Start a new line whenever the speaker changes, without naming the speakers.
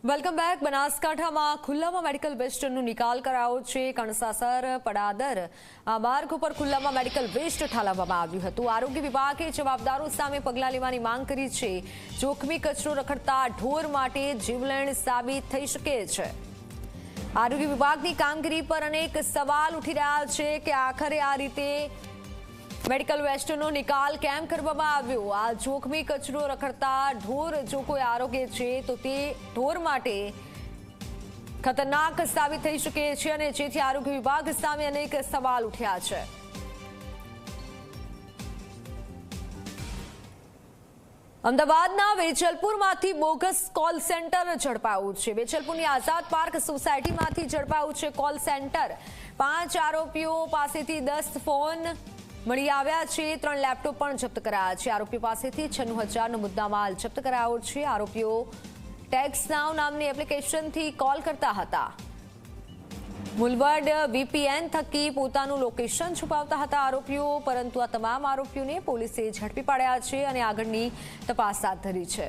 Welcome back. બનાસકાંઠામાં ખુલ્લામાં medical વેસ્ટનો નિકાલ કરાયો છે। કણસાસર પડાદર માર્ગ ઉપર ખુલ્લામાં મેડિકલ વેસ્ટ ઠાલવવામાં આવ્યું હતું। આરોગ્ય વિભાગે જવાબદારો સામે પગલાં લેવાની માંગ કરી છે। જોખમી કચરો રખડતા ઢોર માટે જીવલેણ સાબિત થઈ શકે છે। આરોગ્ય વિભાગની કામગીરી પર અનેક સવાલ ઉઠી રહ્યા છે કે આખરે આ રીતે મેડિકલ વેસ્ટનો નિકાલ કેમ કરવામાં આવ્યો। આ જોખમી કચરો રખડતા ઢોર જો કોઈ આરોગ્ય છે તો તે ઢોર માટે ખતરનાક સાબિત થઈ શકે છે અને જેથી આરોગ્ય વિભાગ સામે અનેક સવાલ ઉઠ્યા છે। અમદાવાદના વેજલપુરમાંથી બોગસ કોલ સેન્ટર ઝડપાયું છે। વેજલપુરની આઝાદ પાર્ક સોસાયટીમાંથી ઝડપાયું છે કોલ સેન્ટર। 5 આરોપીઓ પાસેથી 10 ફોન મળી આવ્યા છે। 3 લેપટોપ પણ જપ્ત કરાયા છે। આરોપીઓ પાસેથી 96,000નો મુદ્દામાલ જપ્ત કરાયો છે। આરોપીઓ ટેક્સ નાવ નામની એપ્લિકેશનથી કોલ કરતા હતા। મુલવર્ડ VPN થકી પોતાનું લોકેશન છુપાવતા હતા આરોપીઓ, પરંતુ આ તમામ આરોપીઓને પોલીસે ઝડપી પાડ્યા છે અને આગળની તપાસ હાથ ધરી છે।